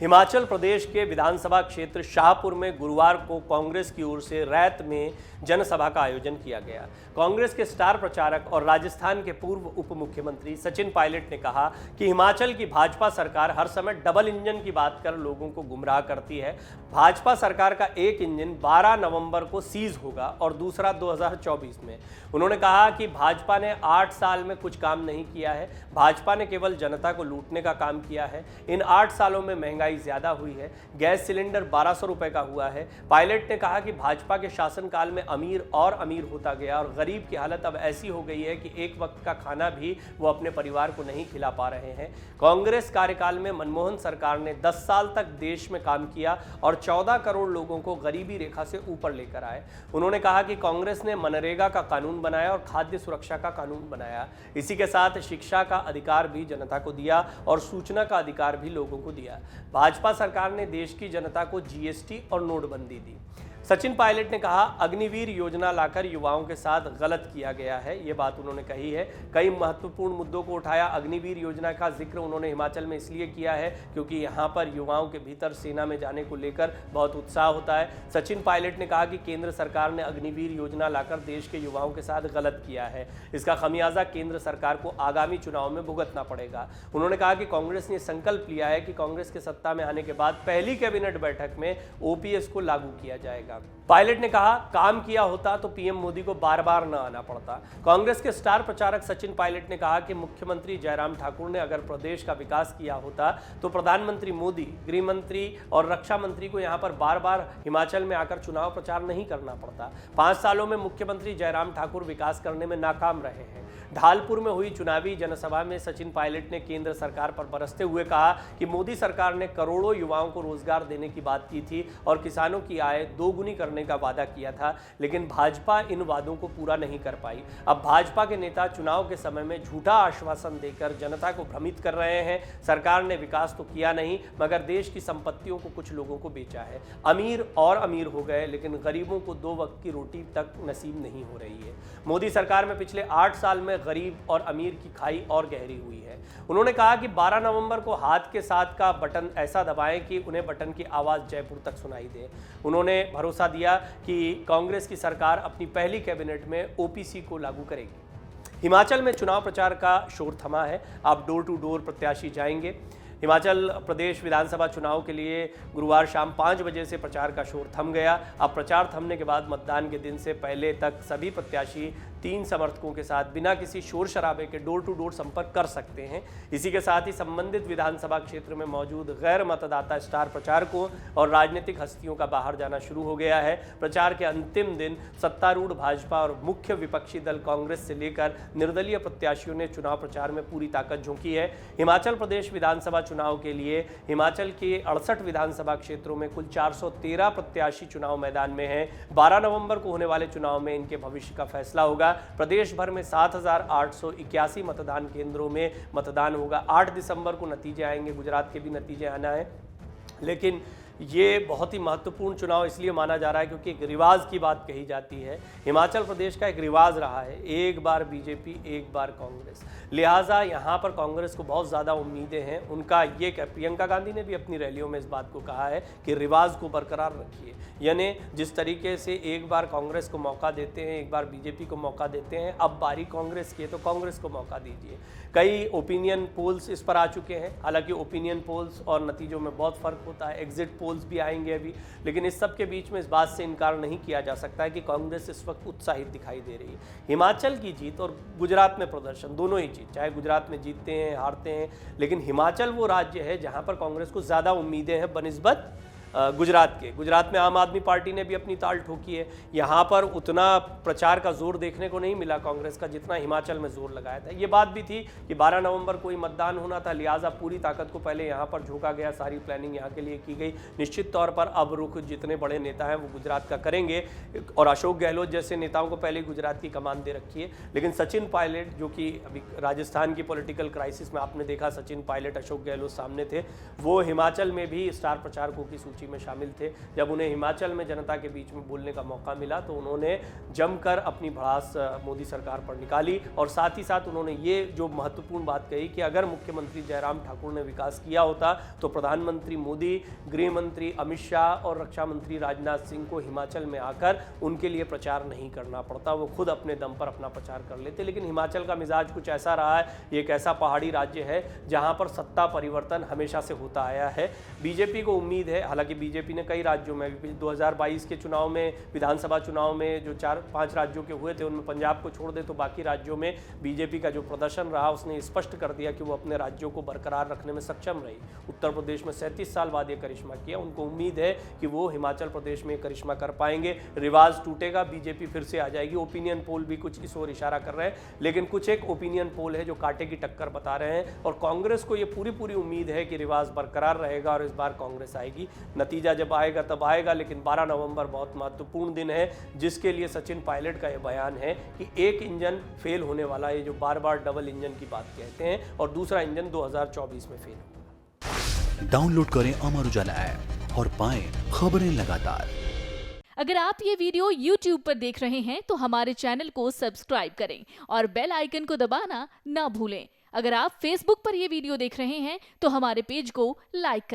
हिमाचल प्रदेश के विधानसभा क्षेत्र शाहपुर में गुरुवार को कांग्रेस की ओर से रैत में जनसभा का आयोजन किया गया। कांग्रेस के स्टार प्रचारक और राजस्थान के पूर्व उप मुख्यमंत्री सचिन पायलट ने कहा कि हिमाचल की भाजपा सरकार हर समय डबल इंजन की बात कर लोगों को गुमराह करती है। भाजपा सरकार का एक इंजन 12 नवंबर को सीज होगा और दूसरा 2024 में। उन्होंने कहा कि भाजपा ने 8 साल में कुछ काम नहीं किया है। भाजपा ने केवल जनता को लूटने का काम किया है। इन 8 सालों में महंगाई ज्यादा हुई है। गैस सिलेंडर 1200 रुपए का हुआ है। पायलट ने कहा कि भाजपा के शासनकाल में अमीर और अमीर होता गया और गरीब की हालत अब ऐसी हो गई है कि एक वक्त का खाना भी वो अपने परिवार को नहीं खिला पा रहे हैं। कांग्रेस कार्यकाल में मनमोहन सरकार ने 10 साल तक देश में काम किया और 14 करोड़ लोगों को गरीबी रेखा से ऊपर लेकर आए। उन्होंने कहा कि कांग्रेस ने मनरेगा का कानून बनाया और खाद्य सुरक्षा का कानून बनाया। इसी के साथ शिक्षा का अधिकार भी जनता को दिया और सूचना का अधिकार भी लोगों को दिया। भाजपा सरकार ने देश की जनता को जीएसटी और नोटबंदी दी। सचिन पायलट ने कहा, अग्निवीर योजना लाकर युवाओं के साथ गलत किया गया है। ये बात उन्होंने कही है। कई महत्वपूर्ण मुद्दों को उठाया। अग्निवीर योजना का जिक्र उन्होंने हिमाचल में इसलिए किया है क्योंकि यहाँ पर युवाओं के भीतर सेना में जाने को लेकर बहुत उत्साह होता है। सचिन पायलट ने कहा कि केंद्र सरकार ने अग्निवीर योजना लाकर देश के युवाओं के साथ गलत किया है। इसका खमियाजा केंद्र सरकार को आगामी चुनाव में भुगतना पड़ेगा। उन्होंने कहा कि कांग्रेस ने संकल्प लिया है कि कांग्रेस के सत्ता में आने के बाद पहली कैबिनेट बैठक में ओपीएस को लागू किया जाएगा। पायलट ने कहा, काम किया होता तो पीएम मोदी को बार बार न आना पड़ता। कांग्रेस के स्टार प्रचारक सचिन पायलट ने कहा कि मुख्यमंत्री जयराम ठाकुर ने अगर प्रदेश का विकास किया होता तो प्रधानमंत्री मोदी, गृह मंत्री और रक्षा मंत्री को यहां पर बार बार हिमाचल में आकर चुनाव प्रचार नहीं करना पड़ता। 5 सालों में मुख्यमंत्री जयराम ठाकुर विकास करने में नाकाम रहे हैं। ढालपुर में हुई चुनावी जनसभा में सचिन पायलट ने केंद्र सरकार पर बरसते हुए कहा कि मोदी सरकार ने करोड़ों युवाओं को रोजगार देने की बात की थी और किसानों की आय दोगुनी करने का वादा किया था, लेकिन भाजपा इन वादों को पूरा नहीं कर पाई। अब भाजपा के नेता चुनाव के समय में झूठा आश्वासन देकर जनता को भ्रमित कर रहे हैं। सरकार ने विकास तो किया नहीं मगर देश की संपत्तियों को कुछ लोगों को बेचा है। अमीर और अमीर हो गए लेकिन गरीबों को 2 वक्त की रोटी तक नसीब नहीं हो रही है। मोदी सरकार में पिछले 8 साल में गरीब और अमीर की खाई और गहरी हुई है। उन्होंने कहा कि 12 नवंबर को हाथ के साथ का बटन ऐसा दबाएं कि उन्हें बटन की आवाज जयपुर तक सुनाई दे। उन्होंने भरोसा दिया कि कांग्रेस की सरकार अपनी पहली कैबिनेट में ओपीसी को लागू करेगी। हिमाचल में चुनाव प्रचार का शोर थमा है। अब डोर टू डोर प्रत्याशी जाएंगे। हिमाचल प्रदेश विधानसभा चुनाव के लिए गुरुवार शाम 5 बजे से प्रचार का शोर थम गया। अब प्रचार थमने के बाद मतदान के दिन से पहले तक सभी प्रत्याशी 3 समर्थकों के साथ बिना किसी शोर शराबे के डोर टू डोर संपर्क कर सकते हैं। इसी के साथ ही संबंधित विधानसभा क्षेत्र में मौजूद गैर मतदाता स्टार प्रचारकों और राजनीतिक हस्तियों का बाहर जाना शुरू हो गया है। प्रचार के अंतिम दिन सत्तारूढ़ भाजपा और मुख्य विपक्षी दल कांग्रेस से लेकर निर्दलीय प्रत्याशियों ने चुनाव प्रचार में पूरी ताकत झोंकी है। हिमाचल प्रदेश विधानसभा चुनाव के लिए हिमाचल के 68 विधानसभा क्षेत्रों में कुल 413 प्रत्याशी चुनाव मैदान में हैं। 12 नवंबर को होने वाले चुनाव में इनके भविष्य का फैसला होगा। प्रदेश भर में 7,881 मतदान केंद्रों में मतदान होगा। 8 दिसंबर को नतीजे आएंगे। गुजरात के भी नतीजे आना है, लेकिन ये बहुत ही महत्वपूर्ण चुनाव इसलिए माना जा रहा है क्योंकि एक रिवाज की बात कही जाती है। हिमाचल प्रदेश का एक रिवाज रहा है, एक बार बीजेपी एक बार कांग्रेस। लिहाजा यहाँ पर कांग्रेस को बहुत ज़्यादा उम्मीदें हैं। उनका ये प्रियंका गांधी ने भी अपनी रैलियों में इस बात को कहा है कि रिवाज को बरकरार रखिए, यानी जिस तरीके से एक बार कांग्रेस को मौका देते हैं, एक बार बीजेपी को मौका देते हैं, अब बारी कांग्रेस की है तो कांग्रेस को मौका दीजिए। कई ओपिनियन पोल्स इस पर आ चुके हैं। हालांकि ओपिनियन पोल्स और नतीजों में बहुत फ़र्क होता है। एग्जिट पोल्स भी आएंगे अभी, लेकिन इस सब के बीच में इस बात से इनकार नहीं किया जा सकता है कि कांग्रेस इस वक्त उत्साहित दिखाई दे रही है। हिमाचल की जीत और गुजरात में प्रदर्शन, दोनों ही जीत, चाहे गुजरात में जीतते हैं हारते हैं, लेकिन हिमाचल वो राज्य है जहां पर कांग्रेस को ज़्यादा उम्मीदें हैं बनिस्बत गुजरात के। गुजरात में आम आदमी पार्टी ने भी अपनी ताल ठोकी है। यहाँ पर उतना प्रचार का जोर देखने को नहीं मिला कांग्रेस का जितना हिमाचल में जोर लगाया था। ये बात भी थी कि 12 नवंबर को ही मतदान होना था, लिहाजा पूरी ताकत को पहले यहाँ पर झोंका गया, सारी प्लानिंग यहाँ के लिए की गई। निश्चित तौर पर अब रुख जितने बड़े नेता हैं वो गुजरात का करेंगे और अशोक गहलोत जैसे नेताओं को पहले गुजरात की कमान दे रखी है। लेकिन सचिन पायलट, जो कि अभी राजस्थान की पॉलिटिकल क्राइसिस में आपने देखा सचिन पायलट, अशोक गहलोत सामने थे, वो हिमाचल में भी स्टार प्रचारकों की सूची में शामिल थे। जब उन्हें हिमाचल में जनता के बीच में बोलने का मौका मिला तो उन्होंने जमकर अपनी भड़ास मोदी सरकार पर निकाली और साथ ही साथ उन्होंने ये जो महत्वपूर्ण बात कही कि अगर मुख्यमंत्री जयराम ठाकुर ने विकास किया होता तो प्रधानमंत्री मोदी, गृह मंत्री अमित शाह और रक्षा मंत्री राजनाथ सिंह को हिमाचल में आकर उनके लिए प्रचार नहीं करना पड़ता, वो खुद अपने दम पर अपना प्रचार कर लेते। लेकिन हिमाचल का मिजाज कुछ ऐसा रहा है, ये एक ऐसा पहाड़ी राज्य है जहां पर सत्ता परिवर्तन हमेशा से होता आया है। बीजेपी को उम्मीद है, हालांकि बीजेपी ने कई राज्यों में 2022 के चुनाव में, विधानसभा चुनाव में जो 4-5 राज्यों के हुए थे उनमें पंजाब को छोड़ दे तो बाकी राज्यों में बीजेपी का जो प्रदर्शन रहा उसने स्पष्ट कर दिया कि वो अपने राज्यों को बरकरार रखने में सक्षम रही। उत्तर प्रदेश में 37 साल बाद ये करिश्मा किया, उनको उम्मीद है कि वो हिमाचल प्रदेश में करिश्मा कर पाएंगे। रिवाज टूटेगा, बीजेपी फिर से आ जाएगी। ओपिनियन पोल भी कुछ इस ओर इशारा कर रहे हैं, लेकिन कुछ एक ओपिनियन पोल है जो कांटे की टक्कर बता रहे हैं और कांग्रेस को ये पूरी उम्मीद है कि रिवाज बरकरार रहेगा और इस बार कांग्रेस आएगी। नतीजा जब आएगा तब आएगा, लेकिन 12 नवंबर बहुत महत्वपूर्ण दिन है जिसके लिए सचिन पायलट का यह बयान है कि एक इंजन फेल होने वाला है, ये जो बार डबल इंजन की बात कहते हैं, और दूसरा इंजन 2024 में फेल होगा। डाउनलोड करें अमर उजाला ऐप और पाएं खबरें लगातार। अगर आप ये वीडियो YouTube पर देख रहे हैं तो हमारे चैनल को सब्सक्राइब करें और बेल आइकन को दबाना ना भूलें। अगर आप Facebook पर ये वीडियो देख रहे हैं तो हमारे पेज को लाइक करें।